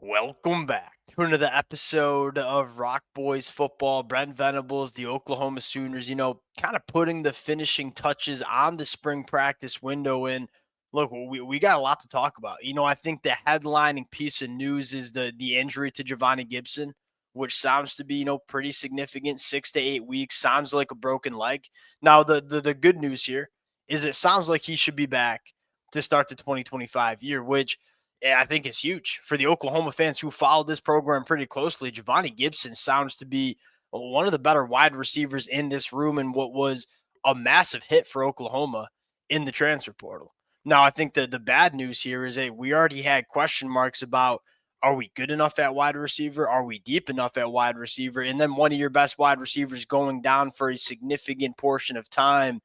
Welcome back to another episode of Rock Boys Football. Brent Venables, the Oklahoma Sooners, kind of putting the finishing touches on the spring practice window. And look, we got a lot to talk about. I think the headlining piece of news is the injury to Javonnie Gibson, which sounds to be, pretty significant, 6 to 8 weeks. Sounds like a broken leg. Now, the good news here is it sounds like he should be back to start the 2025 year, which I think is huge for the Oklahoma fans who followed this program pretty closely. Javonnie Gibson sounds to be one of the better wide receivers in this room and what was a massive hit for Oklahoma in the transfer portal. Now, I think that the bad news here is that we already had question marks about, are we good enough at wide receiver? Are we deep enough at wide receiver? And then one of your best wide receivers going down for a significant portion of time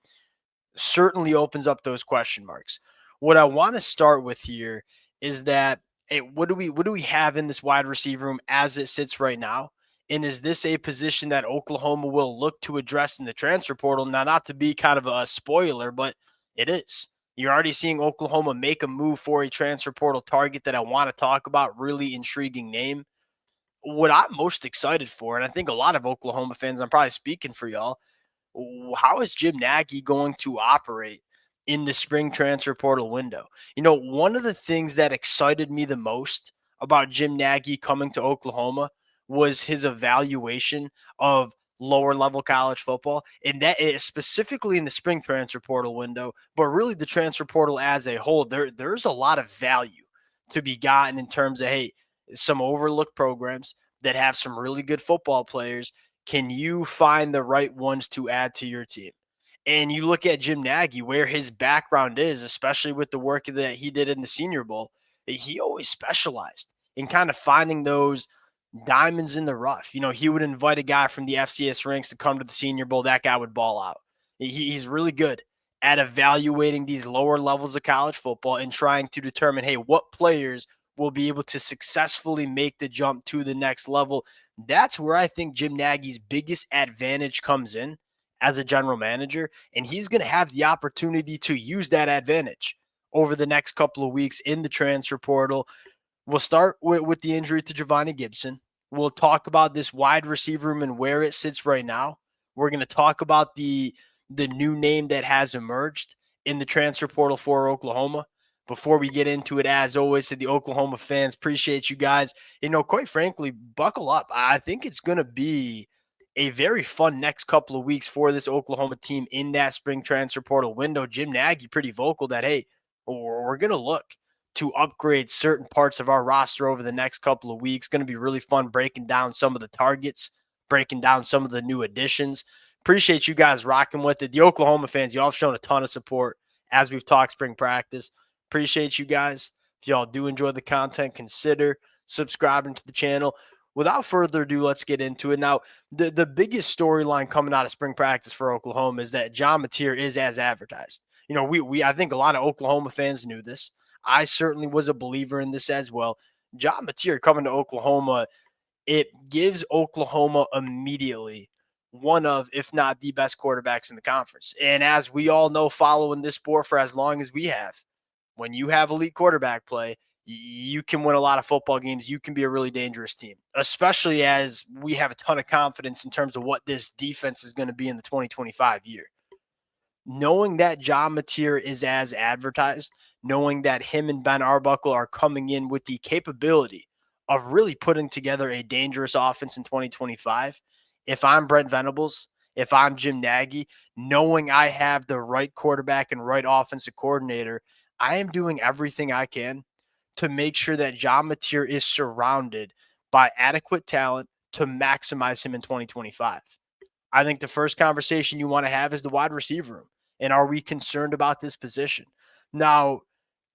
certainly opens up those question marks. What I want to start with here is that, hey, what do we have in this wide receiver room as it sits right now? And is this a position that Oklahoma will look to address in the transfer portal? Now, not to be kind of a spoiler, but it is. You're already seeing Oklahoma make a move for a transfer portal target that I want to talk about. Really intriguing name. What I'm most excited for, and I think a lot of Oklahoma fans, I'm probably speaking for y'all, how is Jim Nagy going to operate in the spring transfer portal window? One of the things that excited me the most about Jim Nagy coming to Oklahoma was his evaluation of lower level college football, and that is specifically in the spring transfer portal window, but really the transfer portal as a whole. There's a lot of value to be gotten in terms of, hey, some overlooked programs that have some really good football players. Can you find the right ones to add to your team? And you look at Jim Nagy, where his background is, especially with the work that he did in the Senior Bowl, he always specialized in kind of finding those diamonds in the rough. He would invite a guy from the FCS ranks to come to the Senior Bowl. That guy would ball out. He's really good at evaluating these lower levels of college football and trying to determine, hey, what players will be able to successfully make the jump to the next level. That's where I think Jim Nagy's biggest advantage comes in as a general manager, and he's going to have the opportunity to use that advantage over the next couple of weeks in the transfer portal. We'll start with the injury to Javonnie Gibson. We'll talk about this wide receiver room and where it sits right now. We're going to talk about the new name that has emerged in the transfer portal for Oklahoma. Before we get into it, as always, to the Oklahoma fans, appreciate you guys. Quite frankly, buckle up. I think it's going to be a very fun next couple of weeks for this Oklahoma team in that spring transfer portal window. Jim Nagy pretty vocal that, hey, we're going to look to upgrade certain parts of our roster over the next couple of weeks. Going to be really fun breaking down some of the targets, breaking down some of the new additions. Appreciate you guys rocking with it. The Oklahoma fans, y'all have shown a ton of support as we've talked spring practice. Appreciate you guys. If y'all do enjoy the content, consider subscribing to the channel. Without further ado, let's get into it. Now, the biggest storyline coming out of spring practice for Oklahoma is that John Mateer is as advertised. I think a lot of Oklahoma fans knew this. I certainly was a believer in this as well. John Mateer coming to Oklahoma, it gives Oklahoma immediately one of, if not the best quarterbacks in the conference. And as we all know, following this sport for as long as we have, when you have elite quarterback play, you can win a lot of football games. You can be a really dangerous team, especially as we have a ton of confidence in terms of what this defense is going to be in the 2025 year. Knowing that John Mateer is as advertised, knowing that him and Ben Arbuckle are coming in with the capability of really putting together a dangerous offense in 2025, if I'm Brent Venables, if I'm Jim Nagy, knowing I have the right quarterback and right offensive coordinator, I am doing everything I can to make sure that John Mateer is surrounded by adequate talent to maximize him in 2025. I think the first conversation you want to have is the wide receiver room. And are we concerned about this position? Now,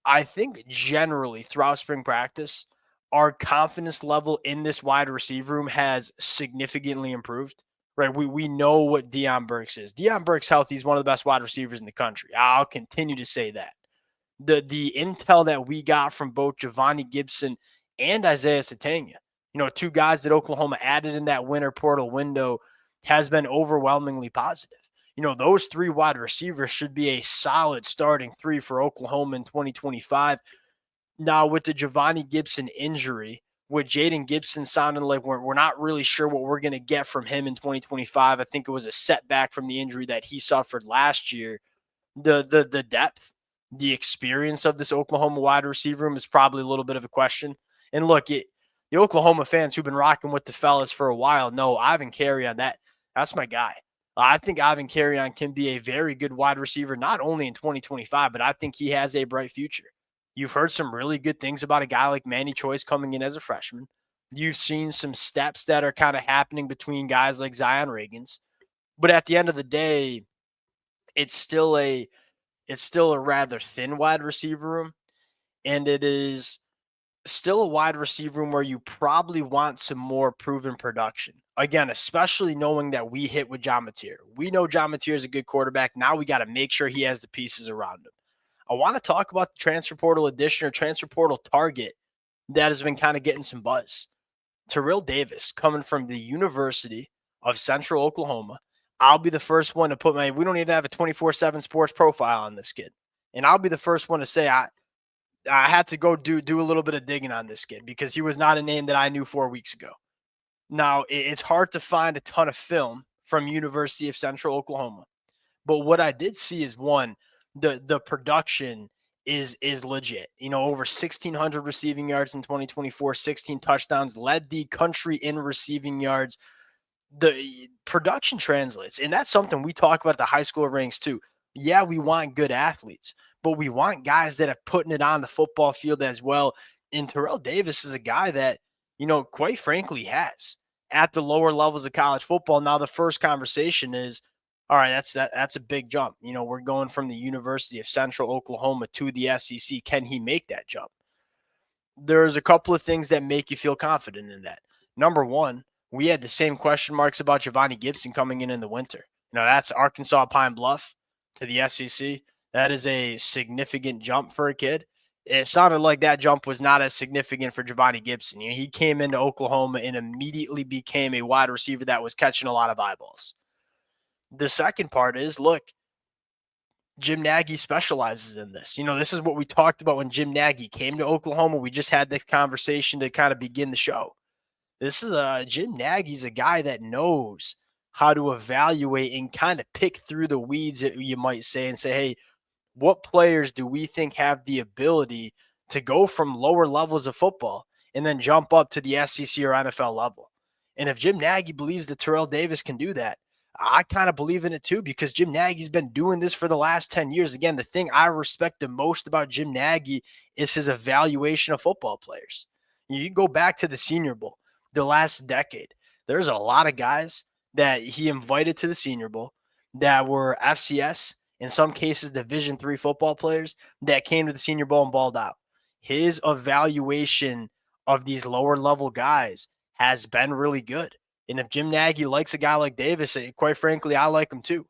I think generally throughout spring practice, our confidence level in this wide receiver room has significantly improved. Right? We know what Deion Burks is. Deion Burks healthy is one of the best wide receivers in the country. I'll continue to say that. The intel that we got from both Javonnie Gibson and Isaiah Satania, two guys that Oklahoma added in that winter portal window, has been overwhelmingly positive. Those three wide receivers should be a solid starting three for Oklahoma in 2025. Now, with the Javonnie Gibson injury, with Jaden Gibson sounding like we're not really sure what we're going to get from him in 2025. I think it was a setback from the injury that he suffered last year. The depth, the experience of this Oklahoma wide receiver room is probably a little bit of a question. And look, the Oklahoma fans who've been rocking with the fellas for a while know Ivan Carrion, that's my guy. I think Ivan Carrion can be a very good wide receiver, not only in 2025, but I think he has a bright future. You've heard some really good things about a guy like Manny Choice coming in as a freshman. You've seen some steps that are kind of happening between guys like Zion Reagans. But at the end of the day, it's still a rather thin wide receiver room, and it is still a wide receiver room where you probably want some more proven production. Again, especially knowing that we hit with John Mateer. We know John Mateer is a good quarterback. Now we got to make sure he has the pieces around him. I want to talk about the transfer portal addition or transfer portal target that has been kind of getting some buzz. Terrill Davis coming from the University of Central Oklahoma. I'll be the first one to put we don't even have a 24/7 sports profile on this kid. And I'll be the first one to say I had to go do a little bit of digging on this kid because he was not a name that I knew 4 weeks ago. Now, it's hard to find a ton of film from University of Central Oklahoma. But what I did see is, one, the production is legit. Over 1,600 receiving yards in 2024, 16 touchdowns, led the country in receiving yards. The production translates, and that's something we talk about at the high school ranks too. Yeah, we want good athletes, but we want guys that are putting it on the football field as well. And Terrill Davis is a guy that, quite frankly, has at the lower levels of college football. Now, the first conversation is, all right, that's a big jump. We're going from the University of Central Oklahoma to the SEC. Can he make that jump? There's a couple of things that make you feel confident in that. Number one, we had the same question marks about Javonnie Gibson coming in the winter. That's Arkansas Pine Bluff to the SEC. That is a significant jump for a kid. It sounded like that jump was not as significant for Javonnie Gibson. He came into Oklahoma and immediately became a wide receiver that was catching a lot of eyeballs. The second part is, look, Jim Nagy specializes in this. This is what we talked about when Jim Nagy came to Oklahoma. We just had this conversation to kind of begin the show. This is Jim Nagy's a guy that knows how to evaluate and kind of pick through the weeds, you might say, and say, hey, what players do we think have the ability to go from lower levels of football and then jump up to the SEC or NFL level? And if Jim Nagy believes that Terrill Davis can do that, I kind of believe in it too, because Jim Nagy's been doing this for the last 10 years. Again, the thing I respect the most about Jim Nagy is his evaluation of football players. You go back to the Senior Bowl, the last decade. There's a lot of guys that he invited to the Senior Bowl that were FCS, in some cases Division III football players, that came to the Senior Bowl and balled out. His evaluation of these lower level guys has been really good. And if Jim Nagy likes a guy like Davis, quite frankly, I like him too.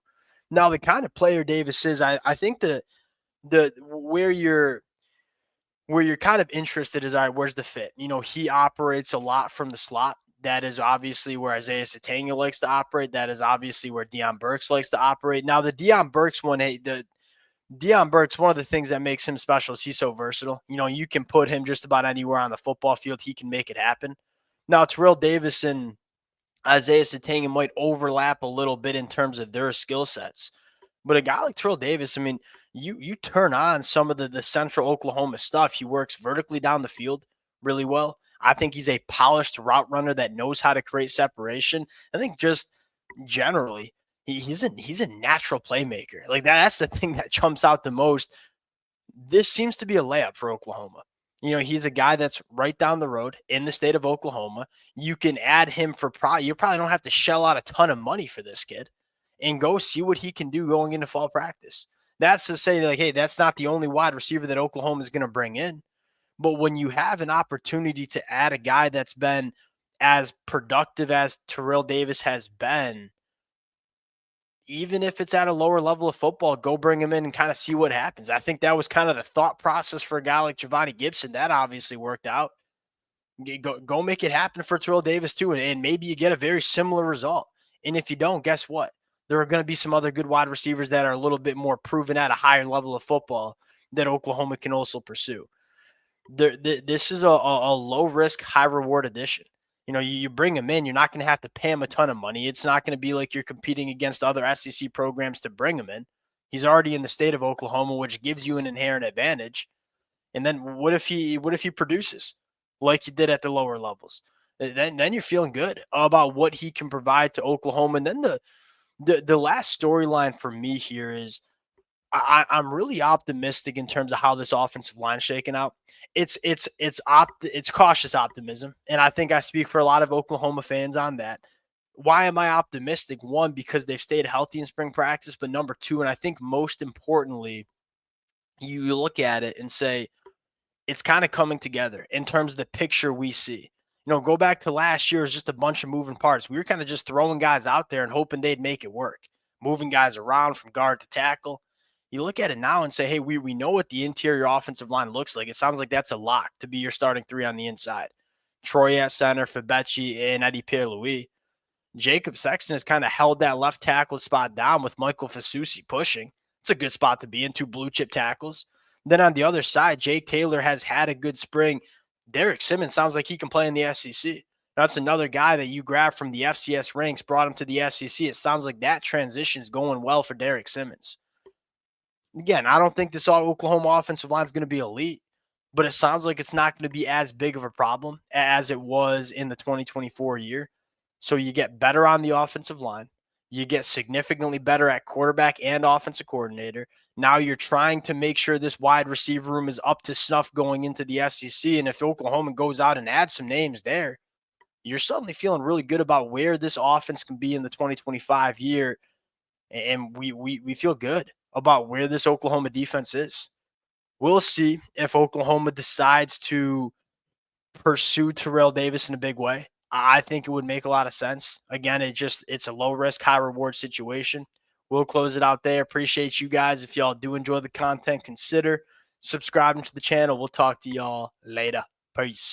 Now, the kind of player Davis is, I think the where you're kind of interested is, all right, where's the fit? He operates a lot from the slot. That is obviously where Isaiah Satania likes to operate. That is obviously where Deion Burks likes to operate. Now, the Deion Burks one, Deion Burks, one of the things that makes him special is he's so versatile. You can put him just about anywhere on the football field. He can make it happen. Now, Terrill Davis and Isaiah Satania might overlap a little bit in terms of their skill sets. But a guy like Terrill Davis, you turn on some of the Central Oklahoma stuff. He works vertically down the field really well. I think he's a polished route runner that knows how to create separation. I think just generally, he's a natural playmaker. Like that's the thing that jumps out the most. This seems to be a layup for Oklahoma. He's a guy that's right down the road in the state of Oklahoma. You can add him for you probably don't have to shell out a ton of money for this kid and go see what he can do going into fall practice. That's to say, like, hey, that's not the only wide receiver that Oklahoma is going to bring in. But when you have an opportunity to add a guy that's been as productive as Terrill Davis has been, even if it's at a lower level of football, go bring him in and kind of see what happens. I think that was kind of the thought process for a guy like Javonnie Gibson. That obviously worked out. Go make it happen for Terrill Davis too, and maybe you get a very similar result. And if you don't, guess what? There are going to be some other good wide receivers that are a little bit more proven at a higher level of football that Oklahoma can also pursue. This is a low risk, high reward addition. You bring him in, you're not going to have to pay him a ton of money. It's not going to be like you're competing against other SEC programs to bring him in. He's already in the state of Oklahoma, which gives you an inherent advantage. And then what if he produces like he did at the lower levels? Then you're feeling good about what he can provide to Oklahoma. And then the last storyline for me here is I'm really optimistic in terms of how this offensive line shaking out. It's cautious optimism, and I think I speak for a lot of Oklahoma fans on that. Why am I optimistic? One, because they've stayed healthy in spring practice, but number two, and I think most importantly, you look at it and say it's kind of coming together in terms of the picture we see. Go back to last year, it was just a bunch of moving parts. We were kind of just throwing guys out there and hoping they'd make it work, moving guys around from guard to tackle. You look at it now and say, hey, we know what the interior offensive line looks like. It sounds like that's a lock to be your starting three on the inside. Troy at center, Fabechi, and Eddie Pierre-Louis. Jacob Sexton has kind of held that left tackle spot down with Michael Fasusi pushing. It's a good spot to be in, two blue chip tackles. Then on the other side, Jake Taylor has had a good spring. Derek Simmons sounds like he can play in the SEC. That's another guy that you grabbed from the FCS ranks, brought him to the SEC. It sounds like that transition is going well for Derek Simmons. Again, I don't think this Oklahoma offensive line is going to be elite, but it sounds like it's not going to be as big of a problem as it was in the 2024 year. So you get better on the offensive line. You get significantly better at quarterback and offensive coordinator. Now you're trying to make sure this wide receiver room is up to snuff going into the SEC. And if Oklahoma goes out and adds some names there, you're suddenly feeling really good about where this offense can be in the 2025 year. And we feel good about where this Oklahoma defense is. We'll see if Oklahoma decides to pursue Terrill Davis in a big way. I think it would make a lot of sense. Again, it's a low risk, high reward situation. We'll close it out there. Appreciate you guys. If y'all do enjoy the content, consider subscribing to the channel. We'll talk to y'all later. Peace.